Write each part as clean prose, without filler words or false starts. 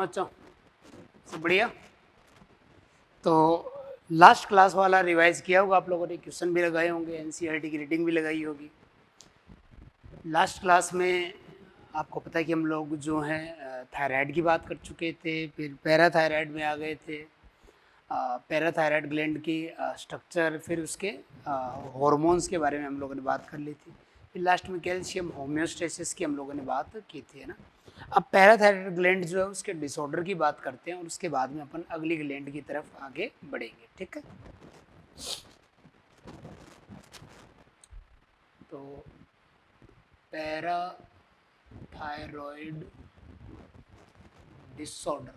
बच्चों? सब बढ़िया। तो लास्ट क्लास वाला रिवाइज किया होगा आप लोगों ने, क्वेश्चन भी लगाए होंगे, एनसीईआरटी की रीडिंग भी लगाई होगी। लास्ट क्लास में आपको पता है कि हम लोग जो हैं थायराइड की बात कर चुके थे, फिर पैराथायराइड में आ गए थे। पैराथायराइड ग्लैंड की स्ट्रक्चर, फिर उसके हॉर्मोन्स के बारे में हम लोगों ने बात कर ली थी। फिर लास्ट में कैल्शियम होम्योस्टेसिस की हम लोगों ने बात की थी, है ना। अब पैराथायराइड ग्लैंड जो है उसके डिसऑर्डर की बात करते हैं और उसके बाद में अपन अगली ग्लैंड की तरफ आगे बढ़ेंगे, ठीक है। तो पैराथायरॉइड डिसऑर्डर,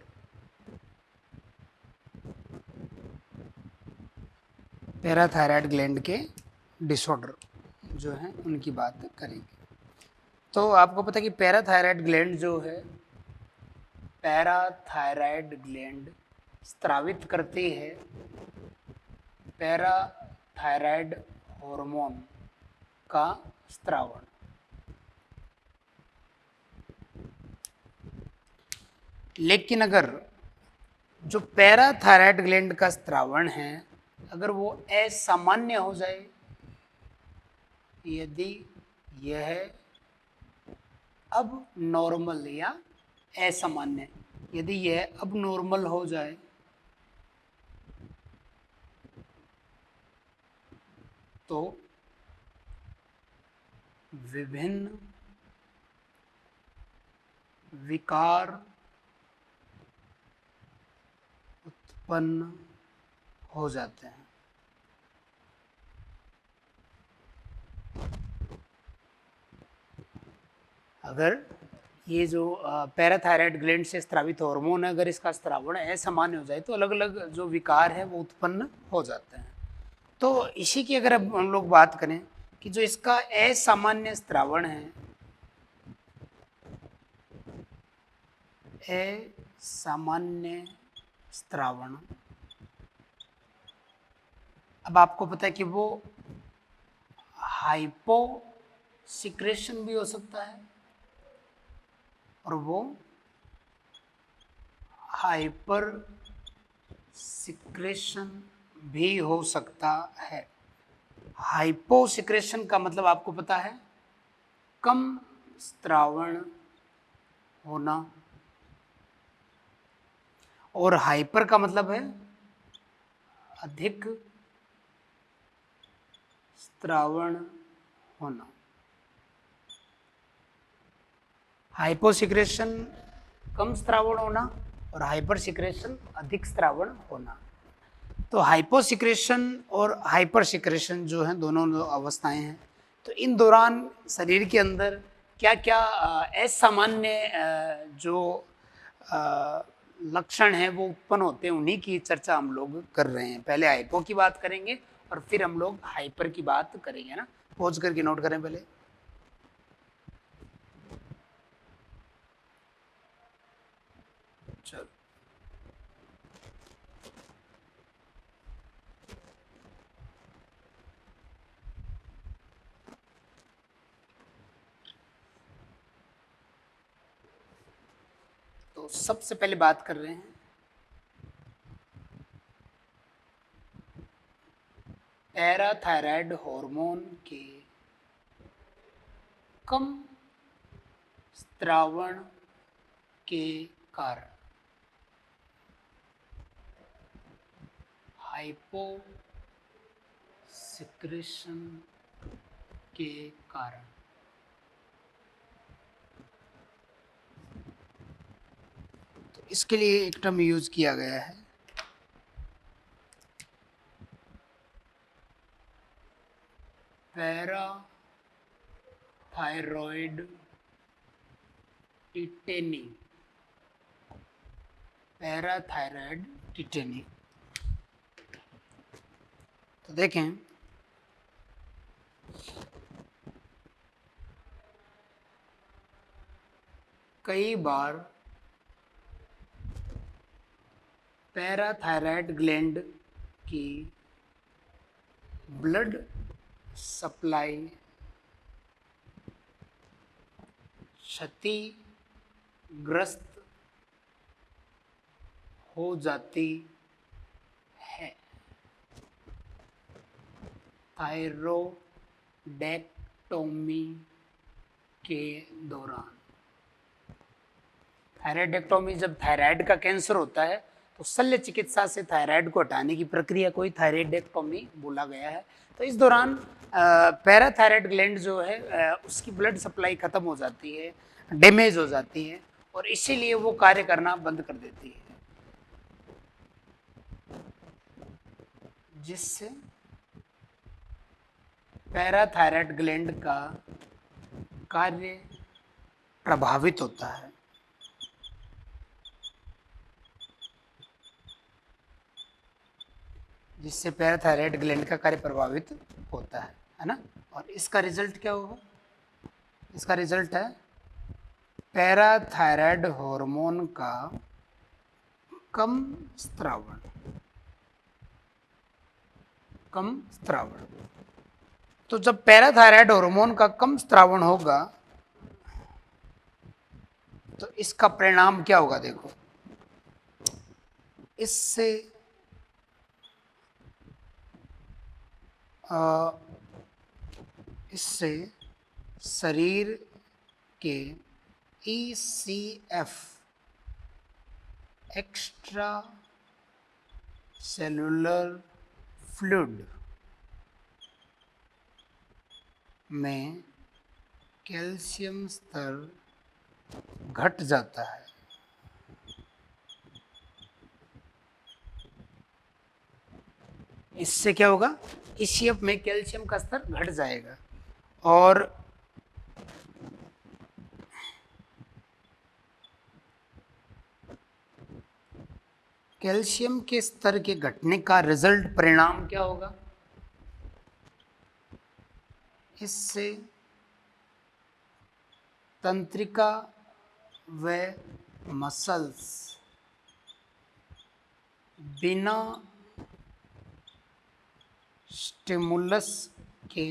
पैराथायराइड ग्लैंड के डिसऑर्डर जो हैं उनकी बात करेंगे। तो आपको पता है कि पैराथायराइड ग्लैंड जो है, पैराथायराइड ग्लैंड स्रावित करती है पैराथायराइड हार्मोन का स्रावण। लेकिन अगर जो पैराथायराइड ग्लैंड का स्रावण है अगर वो असामान्य हो जाए, यदि यह अब नॉर्मल या असामान्य, यदि यह अब नॉर्मल हो जाए तो विभिन्न विकार उत्पन्न हो जाते हैं। अगर ये जो पैराथायराइड ग्लैंड से स्रावित हार्मोन है, अगर इसका स्रावण असामान्य हो जाए तो अलग अलग जो विकार है वो उत्पन्न हो जाते हैं। तो इसी की अगर अब हम लोग बात करें कि जो इसका असामान्य स्रावण है, असामान्य स्रावण, अब आपको पता है कि वो हाइपो सिक्रेशन भी हो सकता है और वो हाइपर सिक्रेशन भी हो सकता है। हाइपो सिक्रेशन का मतलब आपको पता है कम स्रावण होना, और हाइपर का मतलब है अधिक स्रावण होना। हाइपोसिक्रेशन कम स्रावण होना और हाइपर सिक्रेशन अधिक स्रावण होना। तो हाइपोसिक्रेशन और हाइपर सिक्रेशन जो हैं दोनों अवस्थाएं हैं। तो इन दौरान शरीर के अंदर क्या क्या असामान्य जो लक्षण हैं वो उत्पन्न होते हैं, उन्हीं की चर्चा हम लोग कर रहे हैं। पहले हाइपो की बात करेंगे और फिर हम लोग हाइपर की बात करेंगे ना। पॉज करके नोट करें पहले। चलो, तो सबसे पहले बात कर रहे हैं पैराथायराइड हार्मोन के कम स्रावण के कारण, हाइपो सिक्रेशन के कारण। तो इसके लिए एक टर्म यूज किया गया है, पैराथायरॉइड टिटेनी। पैराथायरॉइड टिटेनी, तो देखें कई बार पैराथायरॉइड ग्लैंड की ब्लड सप्लाई क्षतिग्रस्त हो जाती है थायरोडेक्टोमी के दौरान। थायराइडेक्टोमी, जब थायराइड का कैंसर होता है तो शल्य चिकित्सा से थायराइड को हटाने की प्रक्रिया को ही थायराइडेक्टोमी बोला गया है। तो इस दौरान पैराथायराइड ग्लैंड जो है उसकी ब्लड सप्लाई खत्म हो जाती है, डैमेज हो जाती है और इसीलिए वो कार्य करना बंद कर देती है, जिससे पैराथायराइड ग्लैंड का कार्य प्रभावित होता है। जिससे पैराथायराइड ग्लैंड का कार्य प्रभावित होता है ना। और इसका रिजल्ट क्या होगा? इसका रिजल्ट है पैराथायराइड हार्मोन का कम स्त्रावण। तो जब पैराथायराइड हार्मोन का कम स्त्रावण होगा तो इसका परिणाम क्या होगा? देखो, इससे शरीर के ECF एक्स्ट्रा सेलुलर फ्लूइड में कैल्शियम स्तर घट जाता है। इससे क्या होगा? ECF में कैल्शियम का स्तर घट जाएगा और कैल्शियम के स्तर के घटने का रिजल्ट, परिणाम क्या होगा? इससे तंत्रिका व मसल्स बिना स्टिमुलस के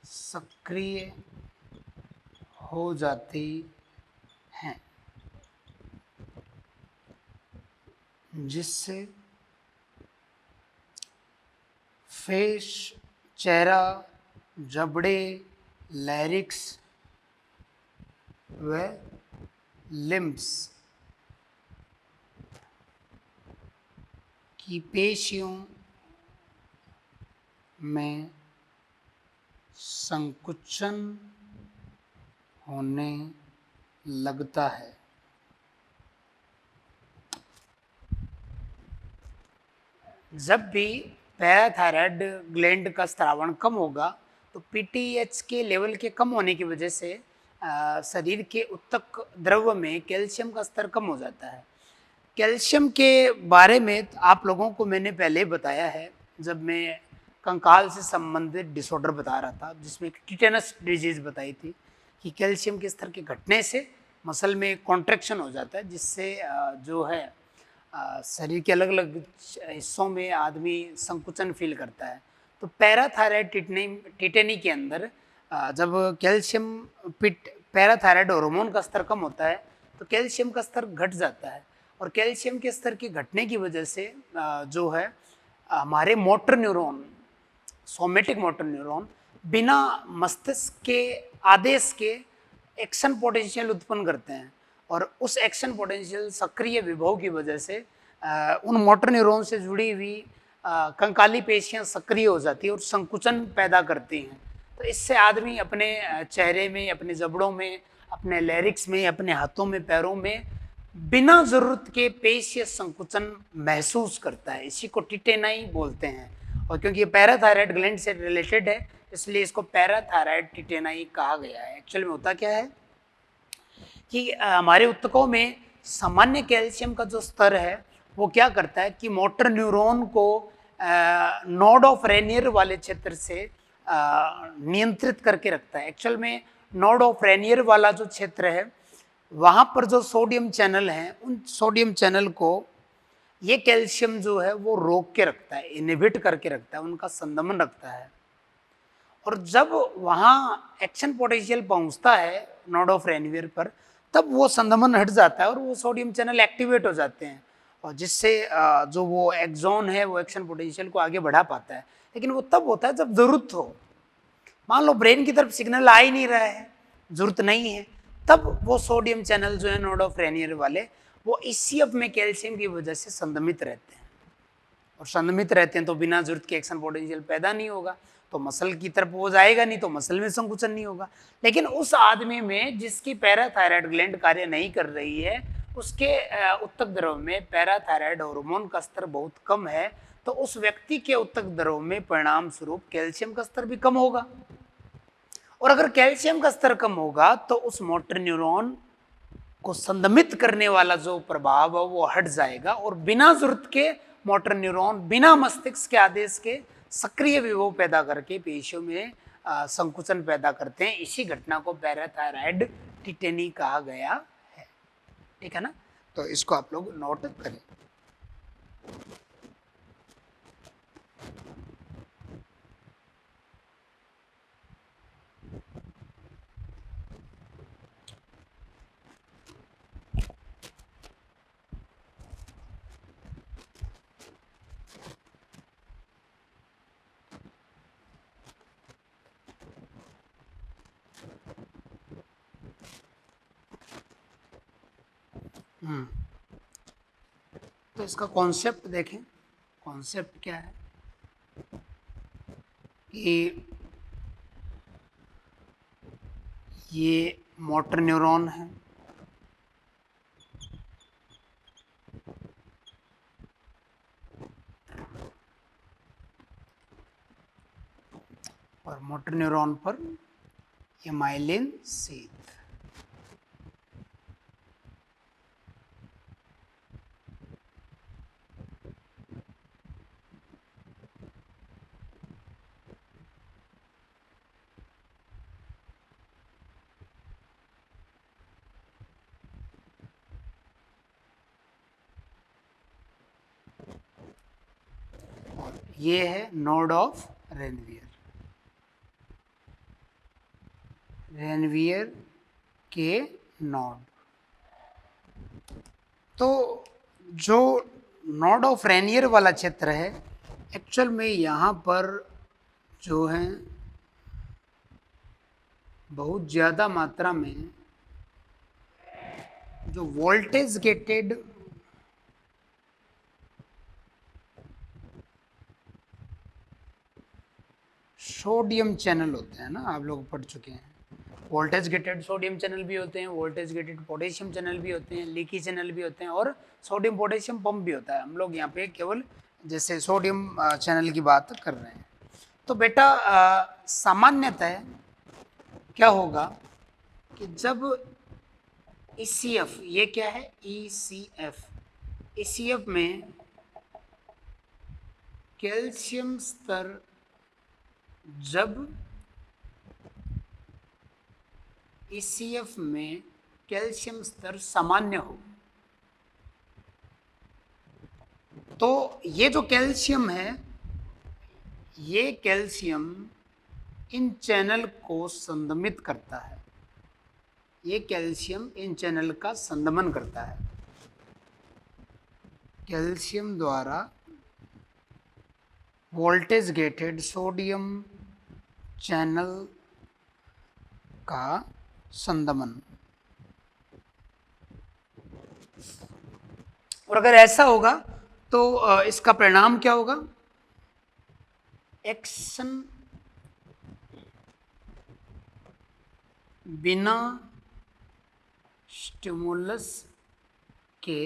सक्रिय हो जाती हैं, जिससे फेस, चेहरा, जबड़े, लैरिक्स व लिम्स की पेशियों में संकुचन होने लगता है। जब भी पैराथायराइड ग्लैंड का स्त्रावण कम होगा तो PTH के लेवल के कम होने की वजह से शरीर के उत्तक द्रव्य में कैल्शियम का स्तर कम हो जाता है। कैल्शियम के बारे में आप लोगों को मैंने पहले बताया है, जब मैं कंकाल से संबंधित डिसऑर्डर बता रहा था, जिसमें टिटेनस डिजीज बताई थी कि कैल्शियम के स्तर के घटने से मसल में कॉन्ट्रैक्शन हो जाता है, जिससे जो है शरीर के अलग अलग हिस्सों में आदमी संकुचन फील करता है। तो पैराथायराइड टिटेनी के अंदर जब कैल्शियम पैराथायराइड हार्मोन का स्तर कम होता है तो कैल्शियम का स्तर घट जाता है और कैल्शियम के स्तर के घटने की वजह से जो है हमारे motor neuron, somatic motor neuron बिना मस्तिष्क के आदेश के एक्शन पोटेंशियल उत्पन्न करते हैं और उस एक्शन पोटेंशियल सक्रिय विभव की वजह से उन मोटर न्यूरॉन से जुड़ी हुई कंकाली पेशियां सक्रिय हो जाती है और संकुचन पैदा करती हैं। तो इससे आदमी अपने चेहरे में, अपने जबड़ों में, अपने लैरिक्स में, अपने हाथों में, पैरों में बिना जरूरत के पेशीय संकुचन महसूस करता है। इसी को टिटेनाई बोलते हैं और क्योंकि ये पैराथायराइड ग्लैंड से रिलेटेड है इसलिए इसको पैराथायराइड टिटेनाई कहा गया है। एक्चुअल में होता क्या है कि हमारे उत्तकों में सामान्य कैल्शियम का जो स्तर है वो क्या करता है कि मोटर न्यूरॉन को नोड ऑफ रेनियर वाले क्षेत्र से नियंत्रित करके रखता है। एक्चुअल में नोड ऑफ रेनियर वाला जो क्षेत्र है वहाँ पर जो सोडियम चैनल हैं उन सोडियम चैनल को ये कैल्शियम जो है वो रोक के रखता है, इनहिबिट करके रखता है, उनका संदमन रखता है। और जब वहाँ एक्शन पोटेंशियल पहुँचता है नोड ऑफ रेनियर पर तब वो संदमन हट जाता है और वो सोडियम चैनल एक्टिवेट हो जाते हैं, और जिससे जो वो एक्सॉन है वो एक्शन पोटेंशियल को आगे बढ़ा पाता है। लेकिन वो तब होता है जब जरूरत हो, मान लो ब्रेन की तरफ सिग्नल आ ही नहीं रहा है, जरूरत नहीं है, तब वो सोडियम चैनल जो है नोड ऑफ रेनियर वाले वो ईसीएफ में कैल्शियम की वजह से संदमित रहते हैं, और संदमित रहते हैं तो बिना जरूरत के एक्शन पोटेंशियल पैदा नहीं होगा, तो मसल की तरफ वो जाएगा नहीं, तो मसल में संकुचन नहीं होगा। लेकिन उस आदमी में जिसकी पैराथायराइड ग्लैंड कार्य नहीं कर रही है, उसके उत्तक द्रव में पैराथायराइड हार्मोन का स्तर बहुत कम है, तो उस व्यक्ति के उत्तक द्रव में परिणाम स्वरूप कैल्शियम का स्तर भी कम होगा, और अगर कैल्शियम का स्तर कम होगा तो उस मोटर न्यूरॉन को संदमित करने वाला जो प्रभाव है वो हट जाएगा, और बिना जरूरत के मोटर न्यूरॉन बिना मस्तिष्क के आदेश के सक्रिय विभव पैदा करके पेशियों में संकुचन पैदा करते हैं। इसी घटना को पैराथायराइड टिटेनी कहा गया है। ठीक है ना, तो इसको आप लोग नोट करें। तो इसका कॉन्सेप्ट देखें, कॉन्सेप्ट क्या है कि ये मोटर न्यूरॉन है, और मोटर न्यूरॉन पर ये माइलिन शीथ, ये है नोड ऑफ रेनवियर, रेनवियर के नोड। तो जो नोड ऑफ रेनियर वाला क्षेत्र है, एक्चुअल में यहाँ पर जो है बहुत ज़्यादा मात्रा में जो वोल्टेज गेटेड सोडियम चैनल होते हैं ना, आप लोग पढ़ चुके हैं। वोल्टेज गेटेड सोडियम चैनल भी होते हैं, वोल्टेज गेटेड पोटेशियम चैनल भी होते हैं, लीकी चैनल भी होते हैं, और सोडियम पोटेशियम पंप भी होता है। हम लोग यहाँ पे केवल जैसे सोडियम चैनल की बात कर रहे हैं। तो बेटा सामान्यतः क्या होगा कि जब ECF, ये क्या है ECF, ECF में कैल्शियम स्तर जब ECF में कैल्शियम स्तर सामान्य हो, तो ये जो कैल्शियम है, ये कैल्शियम इन चैनल को संदमित करता है, ये कैल्शियम इन चैनल का संदमन करता है। कैल्शियम द्वारा वोल्टेज गेटेड सोडियम चैनल का संदमन। और अगर ऐसा होगा तो इसका परिणाम क्या होगा? एक्शन बिना स्टिमुलस के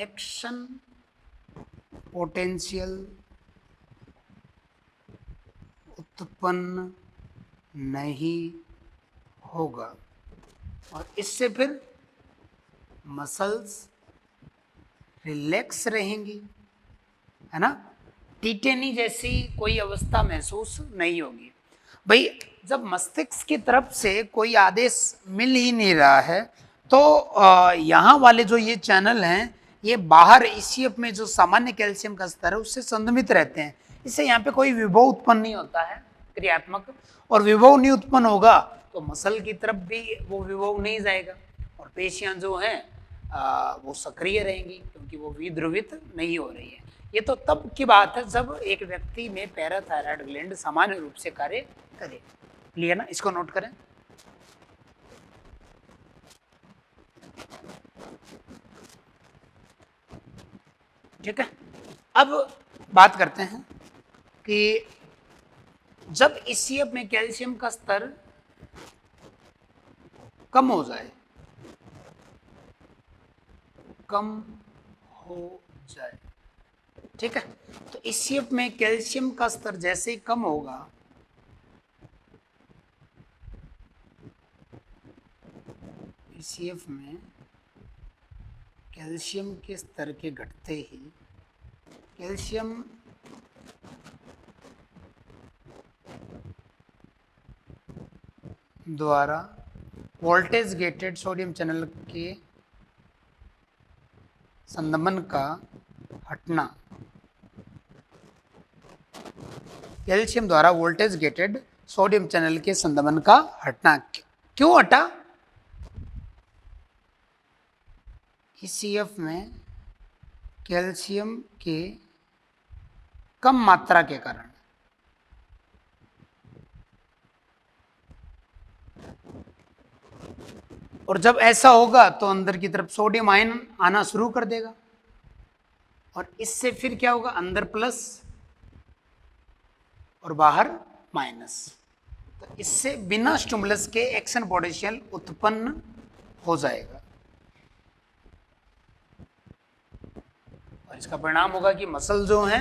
एक्शन पोटेंशियल उत्पन्न नहीं होगा, और इससे फिर मसल्स रिलैक्स रहेंगी, है ना। टीटेनी जैसी कोई अवस्था महसूस नहीं होगी। भाई जब मस्तिष्क की तरफ से कोई आदेश मिल ही नहीं रहा है, तो यहाँ वाले जो ये चैनल हैं, ये बाहर ECF में जो सामान्य कैल्शियम का स्तर है उससे संदमित रहते हैं। इससे यहाँ पे कोई विभव उत्पन्न नहीं होता है क्रियात्मक, और विभव नहीं उत्पन्न होगा तो मसल की तरफ भी वो विभव नहीं जाएगा, और पेशियां जो हैं वो सक्रिय रहेंगी क्योंकि वो विध्रुवित नहीं हो रही है। ये तो तब की बात है जब एक व्यक्ति में पैराथायराइड ग्लैंड सामान्य रूप से कार्य करे। क्लियर ना, इसको नोट करें। ठीक है, अब बात करते हैं कि जब ईसीएफ में कैल्शियम का स्तर कम हो जाए, कम हो जाए, ठीक है, तो ईसीएफ में कैल्शियम का स्तर जैसे ही कम होगा, ईसीएफ में कैल्शियम के स्तर के घटते ही कैल्शियम द्वारा वोल्टेज गेटेड सोडियम चैनल के संदमन का हटना, कैल्शियम द्वारा वोल्टेज गेटेड सोडियम चैनल के संदमन का हटना क्यों हटा? ईसीएफ में कैल्शियम के कम मात्रा के कारण। और जब ऐसा होगा तो अंदर की तरफ सोडियम आयन आना शुरू कर देगा और इससे फिर क्या होगा, अंदर प्लस और बाहर माइनस। तो इससे बिना स्टिमुलस के एक्शन पोटेंशियल उत्पन्न हो जाएगा और इसका परिणाम होगा कि मसल जो है,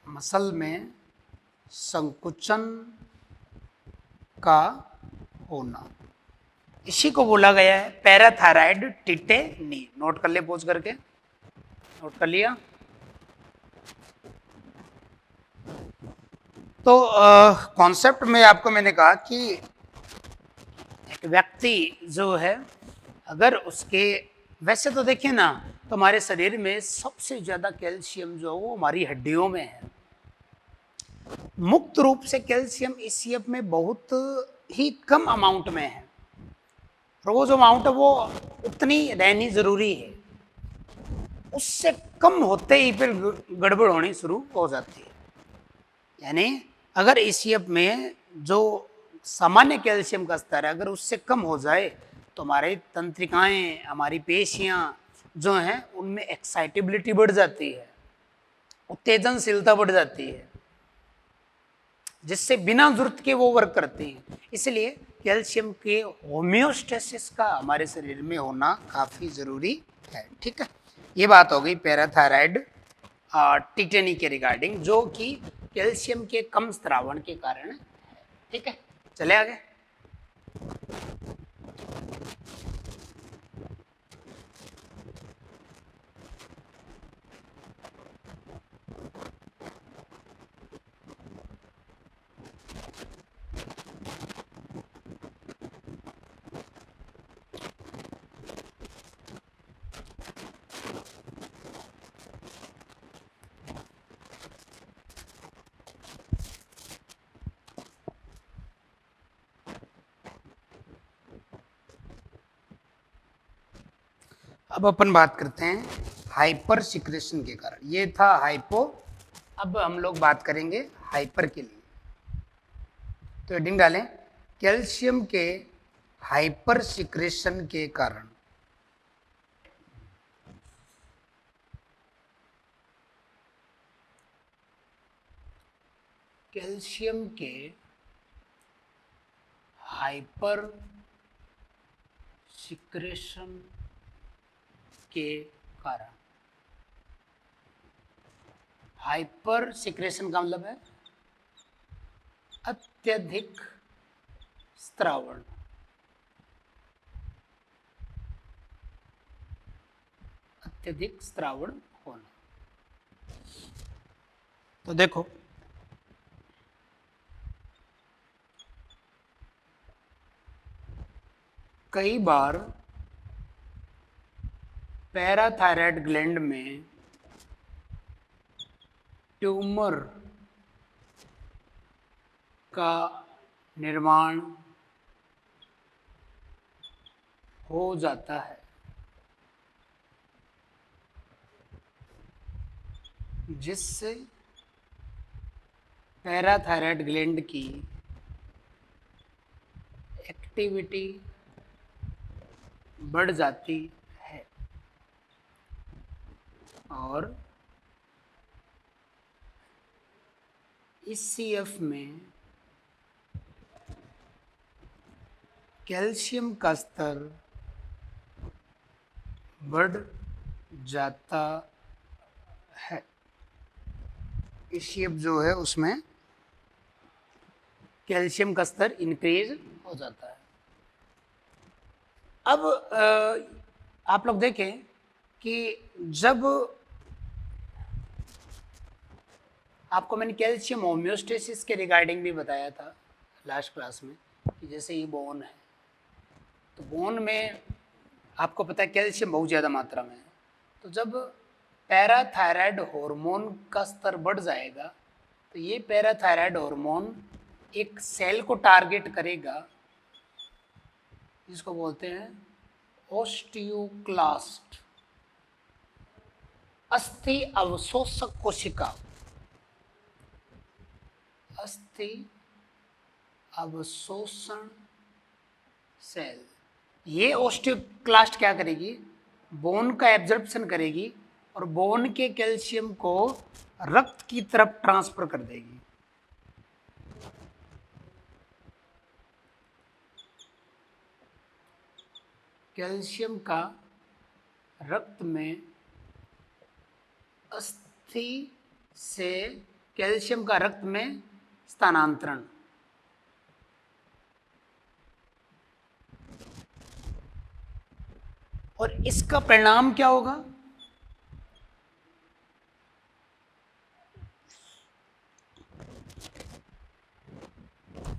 मसल में संकुचन का होना। इसी को बोला गया है पैराथायराइड टिटेनी। नोट कर ले, पोज करके नोट कर लिया। तो कॉन्सेप्ट में आपको मैंने कहा कि एक व्यक्ति जो है, अगर उसके, वैसे तो देखिए ना, तो हमारे शरीर में सबसे ज्यादा कैल्शियम जो है वो हमारी हड्डियों में है। मुक्त रूप से कैल्शियम ईसीएफ में बहुत ही कम अमाउंट में है, रोज अमाउंट वो उतनी रहनी जरूरी है, उससे कम होते ही फिर गड़बड़ होनी शुरू हो जाती है। यानी अगर ईसीएफ में जो सामान्य कैल्शियम का स्तर है अगर उससे कम हो जाए तो हमारी तंत्रिकाएं, हमारी पेशियां जो हैं उनमें एक्साइटेबिलिटी बढ़ जाती है, उत्तेजनशीलता बढ़ जाती है, जिससे बिना जरूरत के वो वर्क करती हैं। इसलिए कैल्शियम के होम्योस्टेसिस का हमारे शरीर में होना काफी जरूरी है। ठीक है, ये बात हो गई पैराथायराइड टिटेनी के रिगार्डिंग, जो कि कैल्शियम के कम स्रावण के कारण है। ठीक है, चले आगे। अब अपन बात करते हैं हाइपर सिक्रेशन के कारण। ये था हाइपो, अब हम लोग बात करेंगे हाइपर के लिए। तो हेडिंग डालें, कैल्शियम के हाइपर सिक्रेशन के कारण। कैल्शियम के हाइपर सिक्रेशन के कारण। हाइपर सिक्रेशन का मतलब है अत्यधिक स्त्रावण। अत्यधिक स्त्रावण होना। तो देखो, कई बार पैराथायराइड ग्लैंड में ट्यूमर का निर्माण हो जाता है, जिससे पैराथायराइड ग्लैंड की एक्टिविटी बढ़ जाती है और इस सीएफ में कैल्शियम का स्तर बढ़ जाता है। इस सीएफ जो है उसमें कैल्शियम का स्तर इंक्रीज हो जाता है। अब आप लोग देखें कि जब आपको मैंने कैल्शियम होम्योस्टेसिस के रिगार्डिंग भी बताया था लास्ट क्लास में कि जैसे ये बोन है, तो बोन में आपको पता है कैल्शियम बहुत ज़्यादा मात्रा में है। तो जब पैराथायराइड हार्मोन का स्तर बढ़ जाएगा तो ये पैराथायराइड हार्मोन एक सेल को टारगेट करेगा जिसको बोलते हैं ओस्टियोक्लास्ट, अस्थि अवशोषक कोशिका। अस्थि अवशोषण सेल, ये ओस्टियोक्लास्ट क्या करेगी, बोन का एब्जॉर्प्शन करेगी और बोन के कैल्शियम को रक्त की तरफ ट्रांसफर कर देगी। कैल्शियम का रक्त में अस्थि से कैल्शियम का रक्त में स्थानांतरण, और इसका परिणाम क्या होगा,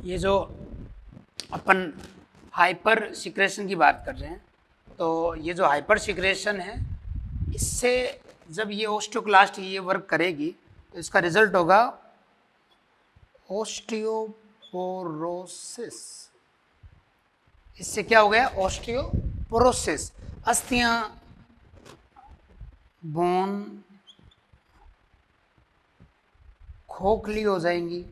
ये जो अपन हाइपर सिक्रेशन की बात कर रहे हैं, तो ये जो हाइपर सिक्रेशन है, इससे जब ये ओस्टियोक्लास्ट ये वर्क करेगी तो इसका रिजल्ट होगा ओस्टियोपोरोसिस। इससे क्या हो गया, ओस्टियोपोरोसिस, अस्थियां, बोन खोखली हो जाएंगी,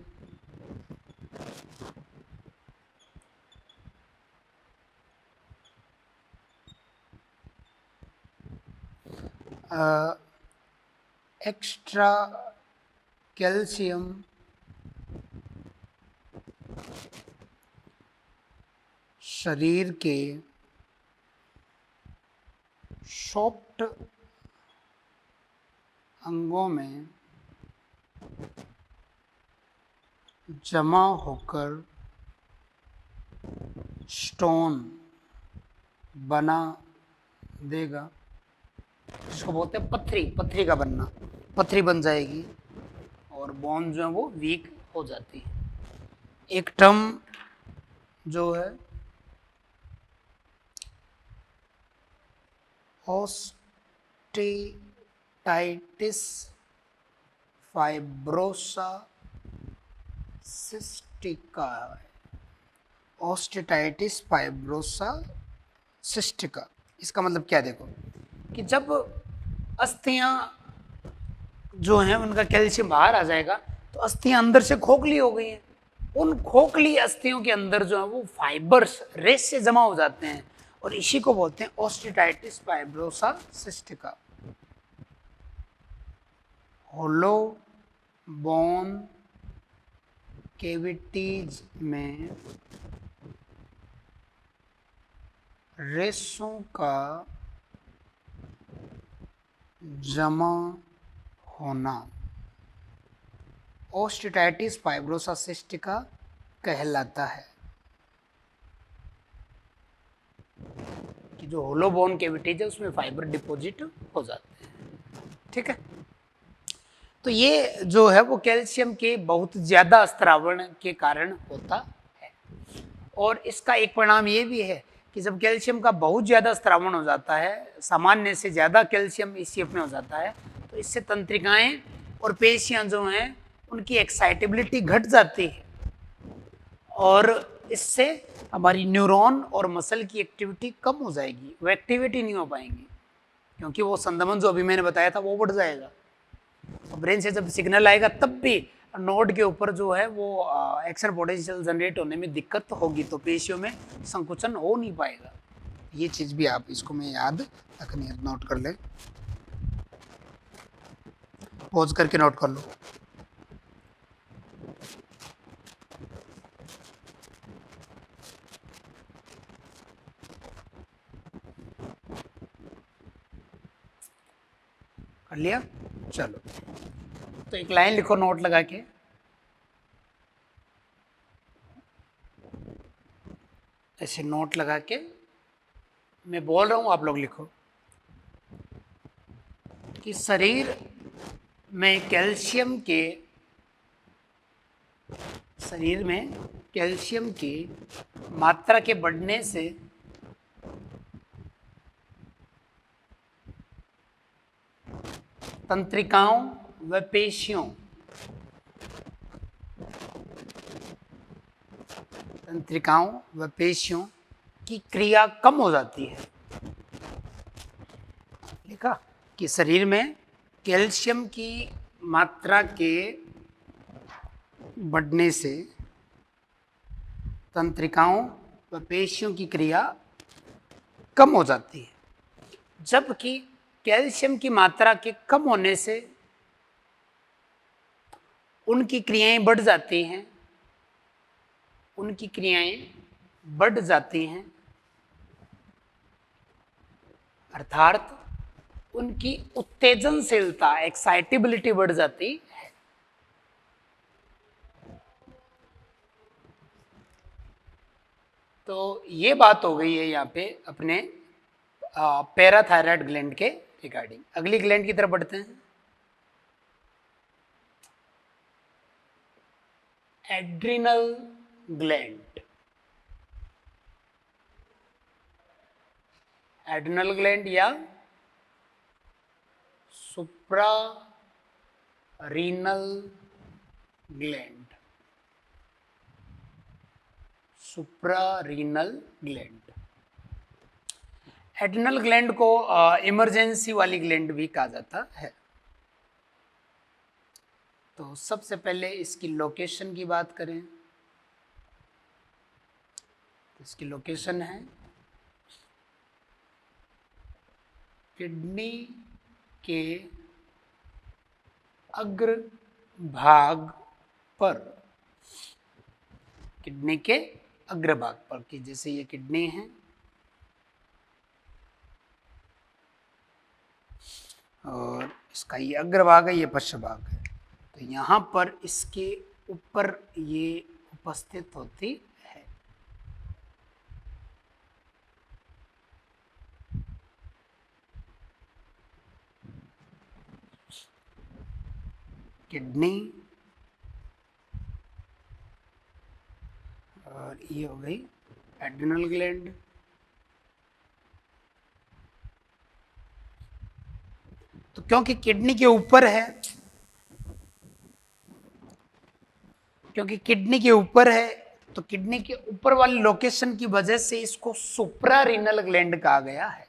एक्स्ट्रा कैल्शियम शरीर के सॉफ्ट अंगों में जमा होकर स्टोन बना देगा, जिसको बोलते हैं पत्थरी, पत्थरी का बनना, पत्थरी बन जाएगी और बोन जो है वो वीक हो जाती है। एक टर्म जो है ओस्टिटाइटिस फाइब्रोसा सिस्टिका है। ओस्टिटाइटिस फाइब्रोसा सिस्टिका, इसका मतलब क्या, देखो कि जब अस्थियां जो हैं उनका कैल्शियम बाहर आ जाएगा तो अस्थियां अंदर से खोखली हो गई हैं, उन खोखली अस्थियों के अंदर जो है वो फाइबर्स रेस से जमा हो जाते हैं और इसी को बोलते हैं ओस्टिटाइटिस फाइब्रोसा सिस्टिका। होलो बोन कैविटीज में रेशों का जमा होना ओस्टिटाइटिस फाइब्रोसा सिस्टिका कहलाता है। कि जो होलो बोन कैविटीज है उसमें फाइबर डिपॉजिट हो जाते हैं, ठीक है। तो ये जो है वो कैल्शियम के बहुत ज़्यादा स्त्रावण के कारण होता है, और इसका एक परिणाम ये भी है कि जब कैल्शियम का बहुत ज़्यादा स्त्रावण हो जाता है, सामान्य से ज़्यादा कैल्शियम इस सीएफ में हो जाता है, तो इससे तंत्रिकाएं और पेशियां जो हैं उनकी एक्साइटेबिलिटी घट जाती है और इससे हमारी न्यूरॉन और मसल की एक्टिविटी कम हो जाएगी, वो एक्टिविटी नहीं हो पाएंगी, क्योंकि वो संदमन जो अभी मैंने बताया था वो बढ़ जाएगा। ब्रेन से जब सिग्नल आएगा तब भी नोड के ऊपर जो है वो एक्शन पोटेंशियल जनरेट होने में दिक्कत होगी, तो पेशियों में संकुचन हो नहीं पाएगा। ये चीज भी आप इसको में याद रखनी है, नोट कर ले, पॉज करके नोट कर लो। कर लिया? चलो, तो एक लाइन लिखो नोट लगा के, ऐसे नोट लगा के मैं बोल रहा हूं, आप लोग लिखो कि शरीर में कैल्शियम की मात्रा के बढ़ने से तंत्रिकाओं व पेशियों की क्रिया कम हो जाती है। लिखा कि शरीर में कैल्शियम की मात्रा के बढ़ने से तंत्रिकाओं व पेशियों की क्रिया कम हो जाती है, जबकि कैल्शियम की मात्रा के कम होने से उनकी क्रियाएं बढ़ जाती हैं, अर्थात उनकी उत्तेजनशीलता, एक्साइटेबिलिटी बढ़ जाती है। तो ये बात हो गई है यहाँ पे अपने पैराथायराइड ग्लैंड के रिगार्डिंग। अगली ग्लैंड की तरफ बढ़ते हैं, एड्रिनल ग्लैंड। एड्रिनल ग्लैंड या supra renal gland, adrenal gland को इमरजेंसी वाली ग्लैंड भी कहा जाता है। तो सबसे पहले इसकी लोकेशन की बात करें तो इसकी लोकेशन है किडनी के अग्र भाग पर, किडनी के अग्रभाग पर, कि जैसे ये किडनी है और इसका ये अग्रभाग है, ये पश्चभाग है, तो यहाँ पर इसके ऊपर ये उपस्थित होती है। किडनी और ये हो गई एड्रिनल ग्लैंड। तो क्योंकि किडनी के ऊपर है, तो किडनी के ऊपर वाली लोकेशन की वजह से इसको सुप्रारीनल ग्लैंड कहा गया है।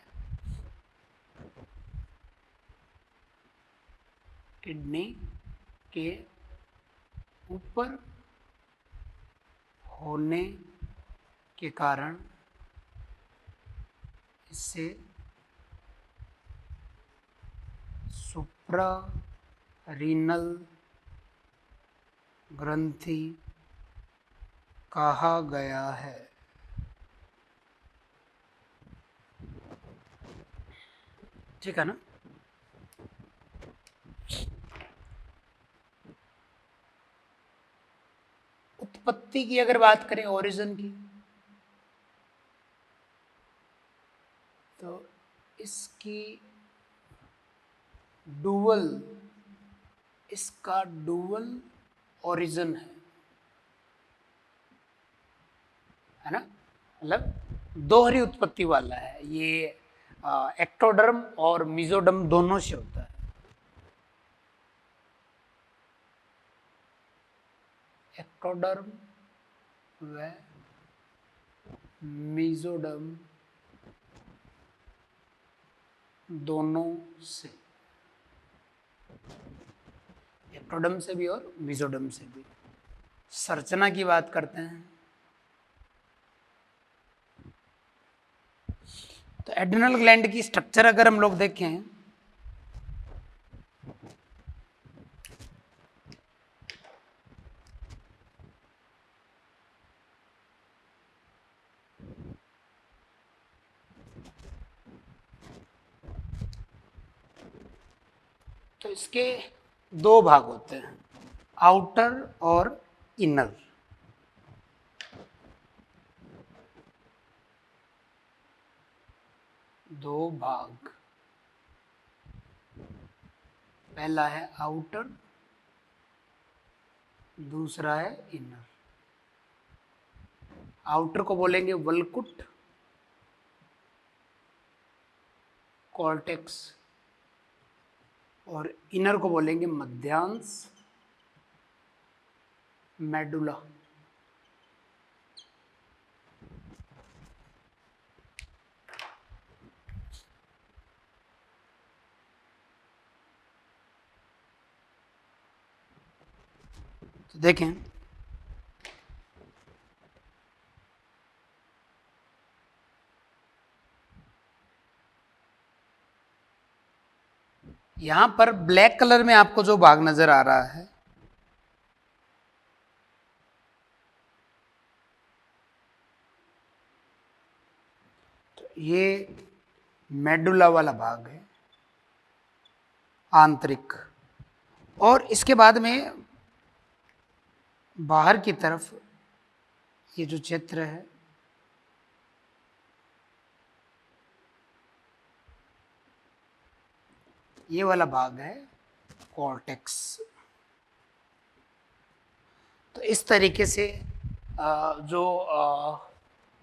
किडनी के ऊपर होने के कारण इसे सुप्रारीनल ग्रंथि कहा गया है। ठीक है ना? उत्पत्ति की अगर बात करें, ओरिजिन की, तो इसका डुअल ओरिजिन है ना, मतलब दोहरी उत्पत्ति वाला है ये। एक्टोडर्म और मेसोडर्म दोनों से होता है। एक्टोडर्म व मीजोडर्म दोनों से, एक्टोडर्म से भी और मीजोडर्म से भी। संरचना की बात करते हैं तो एड्रिनल ग्लैंड की स्ट्रक्चर अगर हम लोग देखें तो इसके दो भाग होते हैं, आउटर और इनर। दो भाग, पहला है आउटर, दूसरा है इनर। आउटर को बोलेंगे वल्कुट, कॉर्टेक्स, और इनर को बोलेंगे मध्यांश, मेडुला। तो देखें यहां पर ब्लैक कलर में आपको जो भाग नजर आ रहा है तो ये मेडुला वाला भाग है, आंतरिक। और इसके बाद में बाहर की तरफ ये जो क्षेत्र है ये वाला भाग है कॉर्टेक्स। तो इस तरीके से जो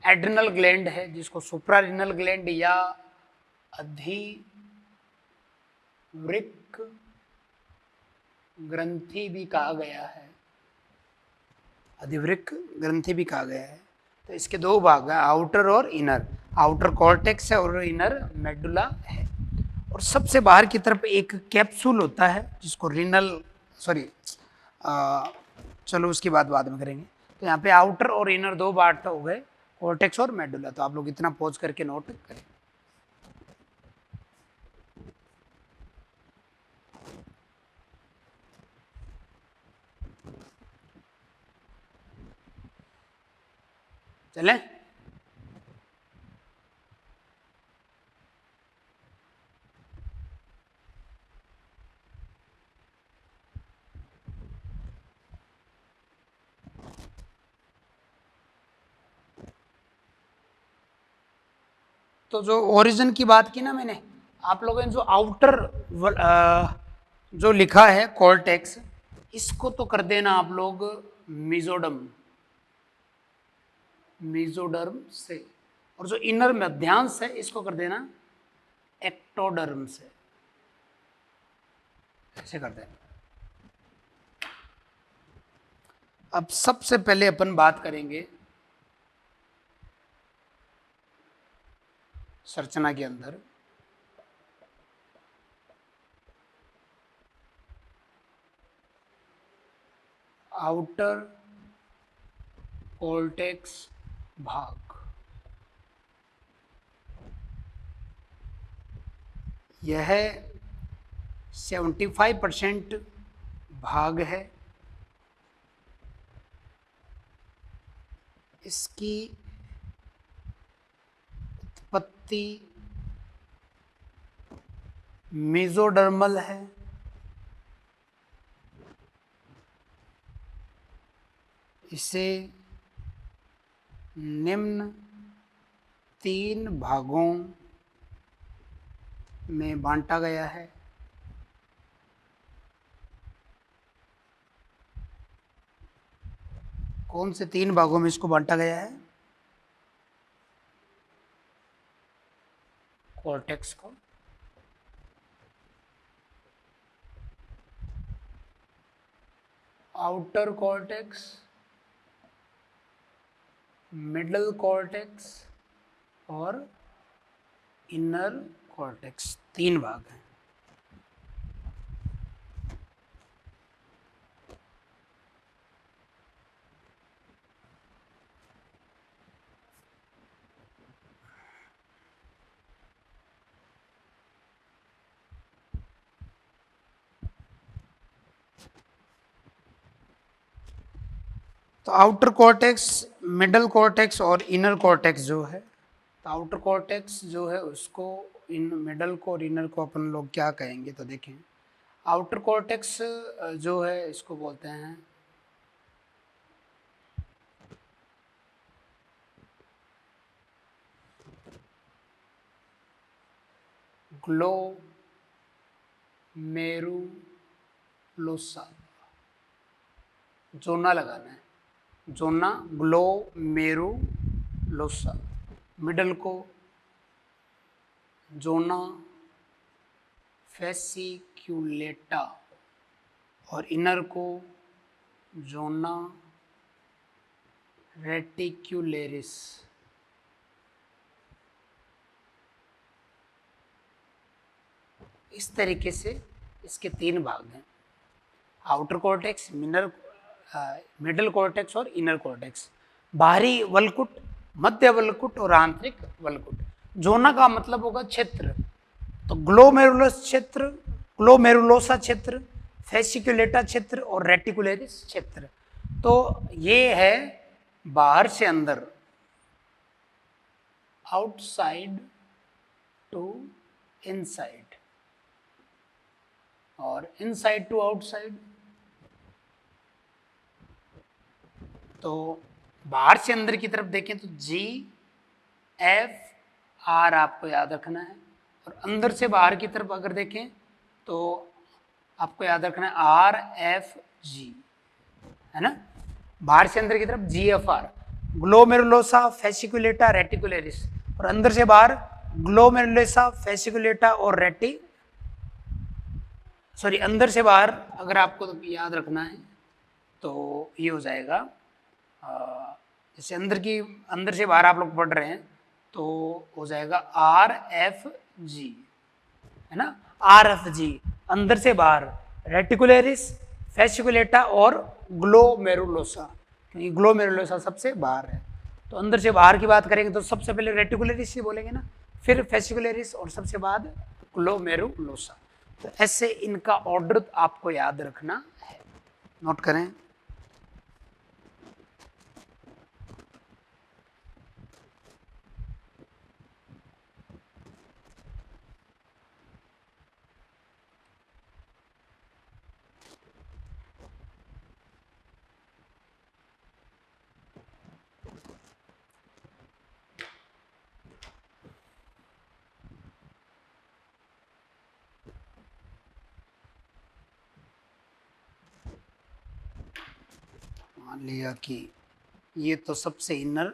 एड्रिनल ग्लैंड है जिसको सुप्रारिनल ग्लैंड या अधिवृक्क ग्रंथि भी कहा गया है, अधिवृक्क ग्रंथि भी कहा गया है। तो इसके दो भाग हैं, आउटर और इनर। आउटर कॉर्टेक्स है और इनर मेडुला है। और सबसे बाहर की तरफ एक कैप्सूल होता है जिसको रिनल, सॉरी चलो उसकी बात बाद में करेंगे। तो यहाँ पे आउटर और इनर दो पार्ट हो गए, कॉर्टेक्स और मेडुला। तो आप लोग इतना पॉज करके नोट करें। चलें? तो जो ओरिजिन की बात की ना मैंने, आप लोगों ने जो आउटर जो लिखा है कॉर्टेक्स, इसको तो कर देना आप लोग मीजोडर्म, मीजोडर्म से। और जो इनर मध्यांश है इसको कर देना एक्टोडर्म से, ऐसे कर देना। अब सबसे पहले अपन बात करेंगे संरचना के अंदर आउटर कॉर्टेक्स भाग। यह 75% भाग है। इसकी उत्पत्ति मेसोडर्मल है। इसे निम्न 3 भागों में बांटा गया है। कौन से 3 भागों में इसको बांटा गया है? कॉर्टेक्स को आउटर कॉर्टेक्स मिडल कॉर्टेक्स और इनर कॉर्टेक्स, 3 भाग हैं। तो आउटर कॉर्टेक्स, मिडल कॉर्टेक्स और इनर कॉर्टेक्स जो है, तो आउटर कॉर्टेक्स जो है उसको, इन मिडल को और इनर को अपन लोग क्या कहेंगे, तो देखें आउटर कॉर्टेक्स जो है इसको बोलते हैं ग्लोमेरुलोसा, जोना लगाना है, जोना ग्लोमेरुलोसा। मिडल को जोना फेसिक्यूलेटा और इनर को जोना रेटिक्युलेरिस। इस तरीके से इसके 3 भाग हैं, आउटर कॉर्टेक्स, मिडल कॉर्टेक्स और इनर कॉर्टेक्स। बाहरी वलकुट, मध्य वलकुट और आंतरिक वलकुट। जोना का मतलब होगा क्षेत्र, तो ग्लोमेरुलस क्षेत्र, ग्लोमेरुलोसा क्षेत्र, फेसिकुलेटा क्षेत्र और रेटिकुलेरिस क्षेत्र। तो ये है बाहर से अंदर, आउटसाइड टू इनसाइड और इनसाइड टू आउटसाइड। तो बाहर से अंदर की तरफ देखें तो GFR आपको याद रखना है, और अंदर से बाहर की तरफ अगर देखें तो आपको याद रखना है RFG, है ना। बाहर से अंदर की तरफ GFR, ग्लोमेरुलोसा फेसिकुलेटा रेटिकुलेरिस, और अंदर से बाहर ग्लोमेरुलोसा फेसिकुलेटा और अंदर से बाहर अगर आपको तो याद रखना है तो ये हो जाएगा, जैसे अंदर से बाहर आप लोग पढ़ रहे हैं तो हो जाएगा RFG, है ना। RFG अंदर से बाहर, रेटिकुलेरिस, फेसिकुलेटा और ग्लोमेरुलोसा, क्योंकि ग्लोमेरुलोसा सबसे बाहर है। तो अंदर से बाहर की बात करेंगे तो सबसे पहले रेटिकुलेरिस ही बोलेंगे ना, फिर फेसिकुलेरिस और सबसे बाद ग्लोमेरुलोसा। तो ऐसे इनका ऑर्डर आपको याद रखना है, नोट करें। मान लिया कि ये तो सबसे इनर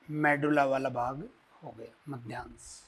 मेडुला वाला भाग हो गया, मध्यांश।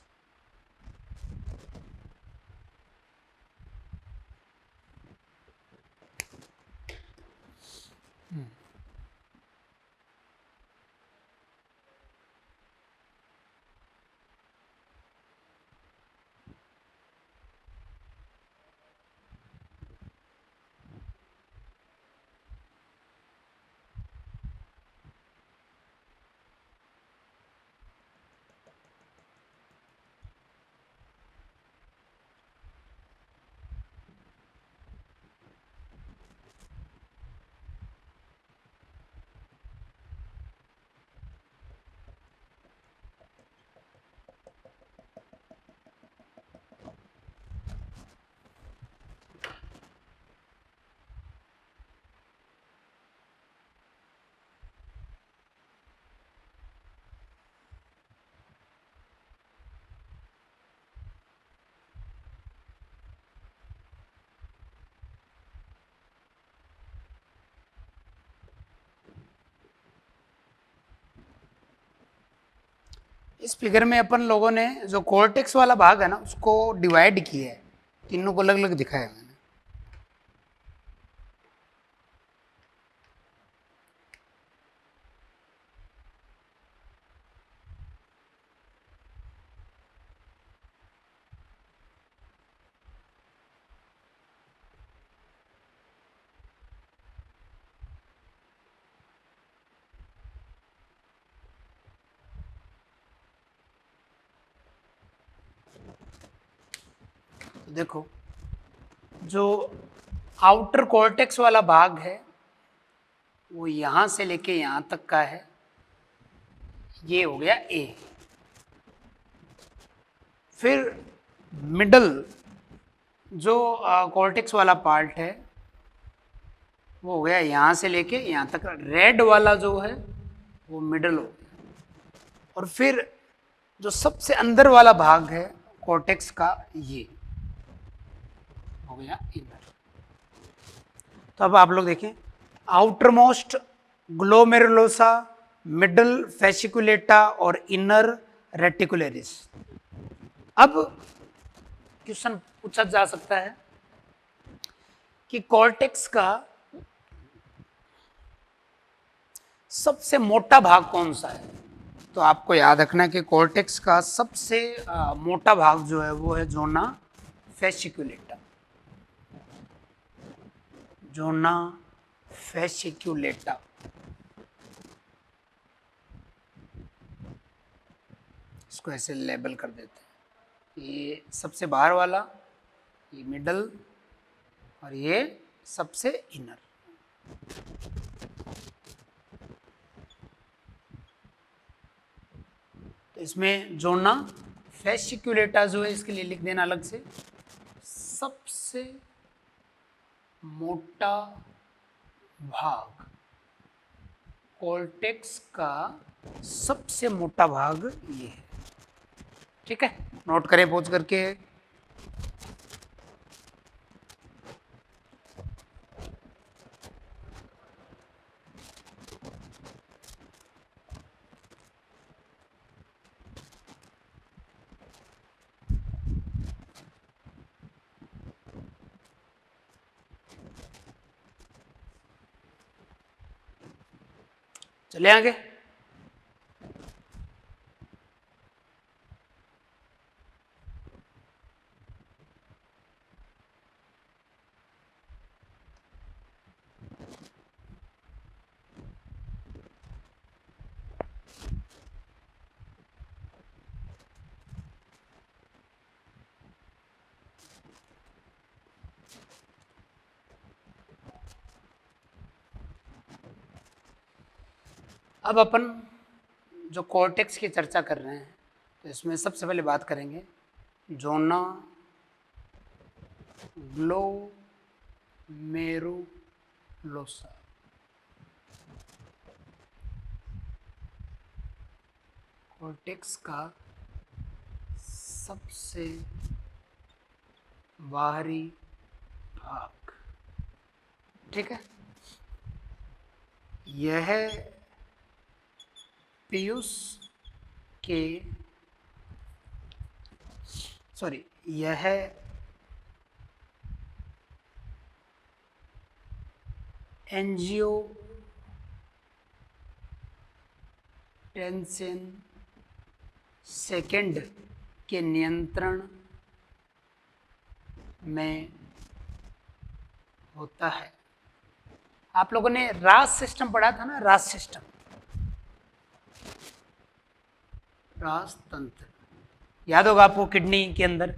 इस फिगर में अपन लोगों ने जो कॉर्टेक्स वाला भाग है ना उसको डिवाइड किया है, तीनों को अलग अलग दिखाया मैंने। देखो, जो आउटर कॉर्टेक्स वाला भाग है वो यहां से लेके यहां तक का है, ये हो गया ए। फिर मिडल जो कॉर्टेक्स वाला पार्ट है वो हो गया यहां से लेके यहां तक, रेड वाला जो है वो मिडल हो गया। और फिर जो सबसे अंदर वाला भाग है कॉर्टेक्स का, ये हो गया इनर। तो अब आप लोग देखें, outer most glomerulosa, middle fasciculata और इनर रेटिकुलरिस। अब क्वेश्चन पूछा जा सकता है कि कॉर्टेक्स का सबसे मोटा भाग कौन सा है। तो आपको याद रखना है कि कॉर्टेक्स का सबसे मोटा भाग जो है वो है जोना फैसिकुलेटा। जोना फैसिकुलेटा, इसको ऐसे लेबल कर देते हैं। ये सबसे बाहर वाला, ये मिडल, और ये सबसे इनर। तो इसमें जोना फैसिकुलेटा जो है, इसके लिए लिख देना अलग से, सबसे मोटा भाग, कॉर्टेक्स का सबसे मोटा भाग ये है। ठीक है, नोट करें पोज करके। चले आगे। अब अपन जो कॉर्टेक्स की चर्चा कर रहे हैं, तो इसमें सबसे पहले बात करेंगे जोना ग्लोमेरुलोसा। कॉर्टेक्स का सबसे बाहरी भाग, ठीक है। यह पीयूष के, सॉरी, यह एंजियोटेंसिन सेकंड के नियंत्रण में होता है। आप लोगों ने रास सिस्टम पढ़ा था ना, रास सिस्टम, रास तंत्र याद होगा आपको। किडनी के अंदर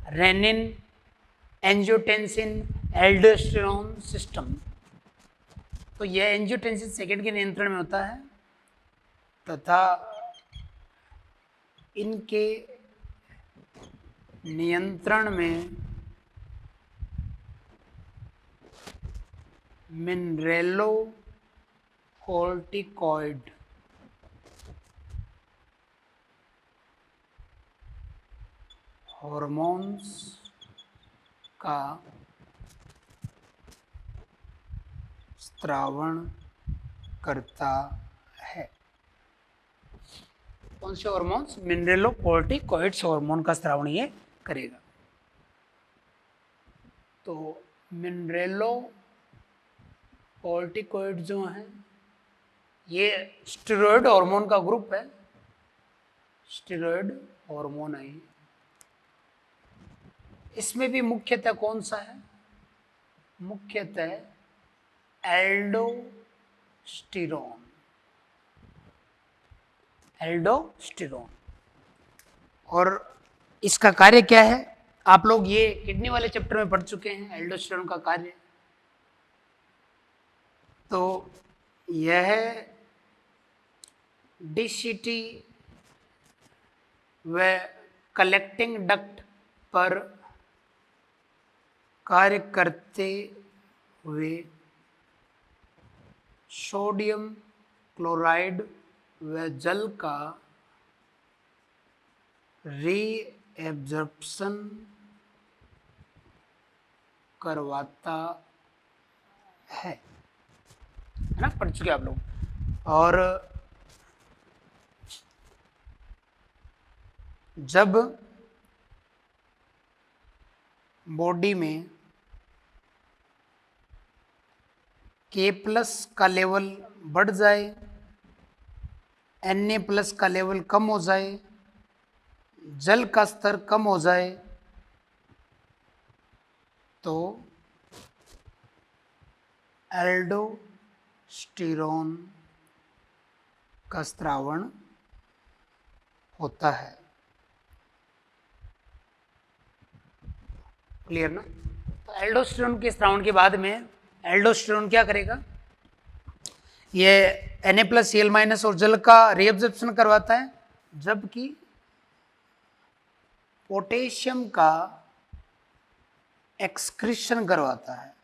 रेनिन, एंजियोटेंसिन, एल्डोस्टेरोन सिस्टम, तो यह एंजियोटेंसिन सेकंड के नियंत्रण में होता है तथा इनके नियंत्रण में मिनरेलोकोर्टिकॉइड हॉर्मोन्स का स्त्रावण करता है। कौन से हॉर्मोन्स? मिनरेलोकोर्टिकॉइड्स हार्मोन का स्त्रावण ये करेगा। तो मिनरेलोकोर्टिकॉइड जो हैं ये स्टेरॉयड हार्मोन का ग्रुप है, स्टेरॉयड हार्मोन है। इसमें भी मुख्यतः कौन सा है? मुख्यतः एल्डोस्टेरोन। एल्डोस्टेरोन। और इसका कार्य क्या है? आप लोग ये किडनी वाले चैप्टर में पढ़ चुके हैं एल्डोस्टेरोन का कार्य। तो यह डीसीटी व कलेक्टिंग डक्ट पर कार्य करते हुए सोडियम क्लोराइड व जल का रीएब्जॉर्प्शन करवाता है ना, पढ़ चुके आप लोग। और जब बॉडी में K+ का लेवल बढ़ जाए, Na+ का लेवल कम हो जाए, जल का स्तर कम हो जाए, तो एल्डोस्टेरोन का स्रावण होता है। क्लियर ना? तो एल्डोस्टेरोन के स्रावण के बाद में एल्डोस्टेरोन क्या करेगा, ये Na+, Cl- और जल का रीअब्जॉर्प्शन करवाता है, जबकि पोटेशियम का एक्सक्रीशन करवाता है।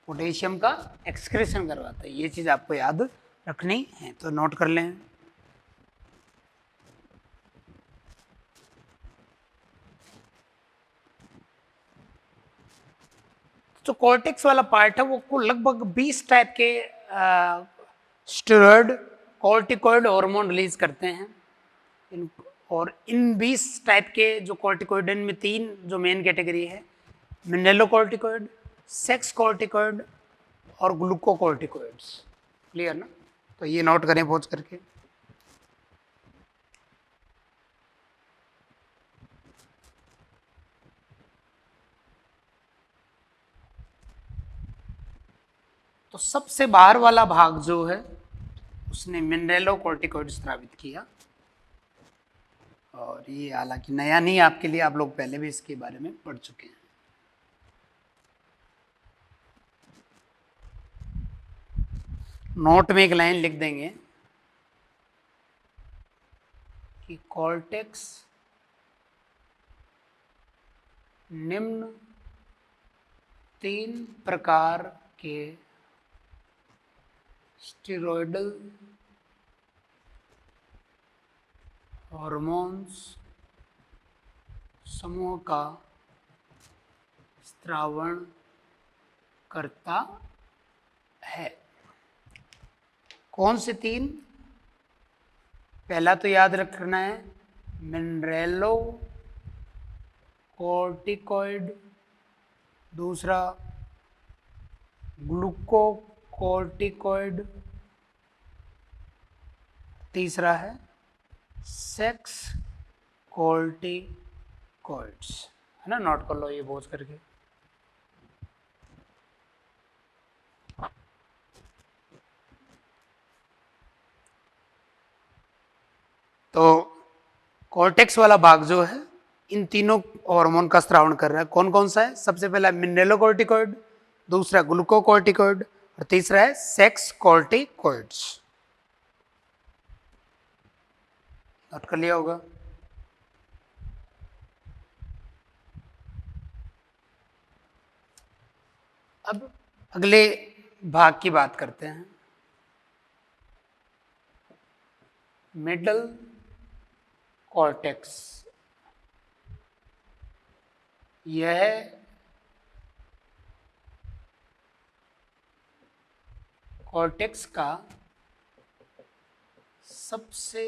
पोटेशियम का एक्सक्रीशन करवाता है, ये चीज आपको याद रखनी है, तो नोट कर लें। जो कॉर्टेक्स वाला पार्ट है वो लगभग 20 टाइप के स्टेरॉयड कॉर्टिकॉइड हार्मोन रिलीज करते हैं। और इन 20 टाइप के जो कॉर्टिकॉइड, इनमें 3 जो मेन कैटेगरी है, मिनरलोकॉर्टिकॉइड, सेक्स कॉर्टिकॉइड और ग्लूकोकॉर्टिकॉइड्स। क्लियर ना? तो ये नोट करें पहुंच करके। तो सबसे बाहर वाला भाग जो है उसने मिनरलोकॉर्टिकॉइड स्रावित किया, और ये हालांकि नया नहीं आपके लिए, आप लोग पहले भी इसके बारे में पढ़ चुके हैं। नोट में एक लाइन लिख देंगे कि कॉर्टेक्स निम्न 3 प्रकार के स्टेरॉयडल हार्मोन्स समूह का स्रावण करता है। कौन से 3? पहला तो याद रखना है मिनरलोकॉर्टिकॉइड, दूसरा ग्लूकोकॉर्टिकॉइड, तीसरा है सेक्स कॉर्टिकॉइड्स, है ना? नोट कर लो ये बोझ करके। तो कॉर्टेक्स वाला भाग जो है इन तीनों हार्मोन का स्रावण कर रहा है। कौन कौन सा है? सबसे पहला मिनरलोकॉर्टिकॉइड, दूसरा ग्लूकोकॉर्टिकॉइड और तीसरा है सेक्स कॉर्टिकॉइड्स। नोट कर लिया होगा। अब अगले भाग की बात करते हैं, मिडल कॉर्टेक्स। यह कॉर्टेक्स का सबसे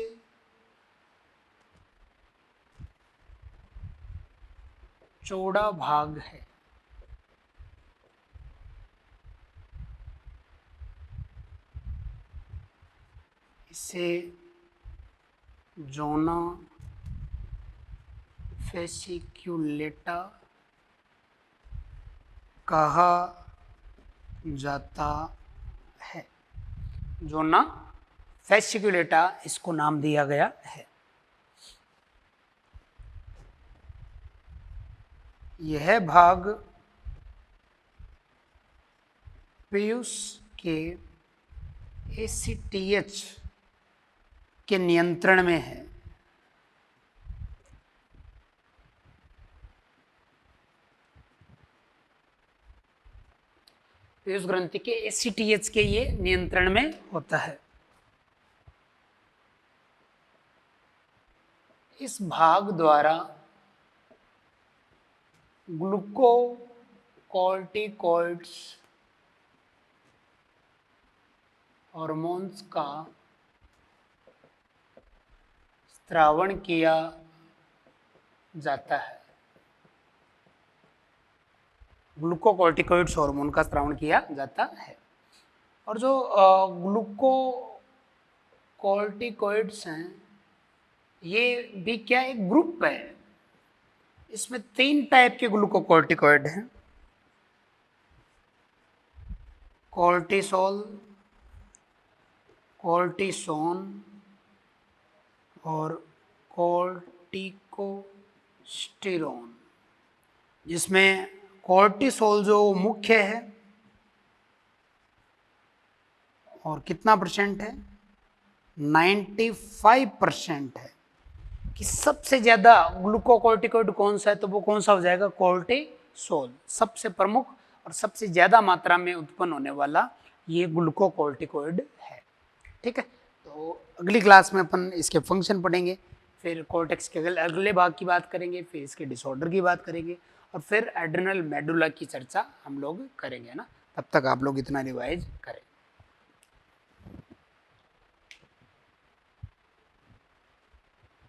चौड़ा भाग है। इसे जोना फेसिक्यूलेटा कहा जाता है। जोना फेसिक्यूलेटा इसको नाम दिया गया है। यह भाग पीयूष के ACTH के नियंत्रण में है। पीयूष ग्रंथि के ACTH के ये नियंत्रण में होता है। इस भाग द्वारा ग्लूकोकॉर्टिकॉइड्स हार्मोन्स का स्रावण किया जाता है। ग्लूकोकॉर्टिकॉइड्स हार्मोन का स्रावण किया जाता है। और जो ग्लूकोकॉर्टिकॉइड्स हैं ये भी क्या एक ग्रुप है। इसमें 3 टाइप के ग्लूकोकॉर्टिकॉइड हैं, कॉर्टिसोल, कॉर्टिसोन और कॉर्टिकोस्टेरोन, जिसमें कॉर्टिसोल जो मुख्य है और कितना परसेंट है, 95% है। कि सबसे ज़्यादा ग्लूकोकॉर्टिकॉइड कौन सा है, तो वो कौन सा हो जाएगा, कॉर्टिसोल। सबसे प्रमुख और सबसे ज़्यादा मात्रा में उत्पन्न होने वाला ये ग्लूकोकॉर्टिकॉइड है। ठीक है, तो अगली क्लास में अपन इसके फंक्शन पढ़ेंगे, फिर कॉर्टेक्स के अगले भाग की बात करेंगे, फिर इसके डिसऑर्डर की बात करेंगे और फिर एड्रेनल मेडुला की चर्चा हम लोग करेंगे ना। तब तक आप लोग इतना रिवाइज करें।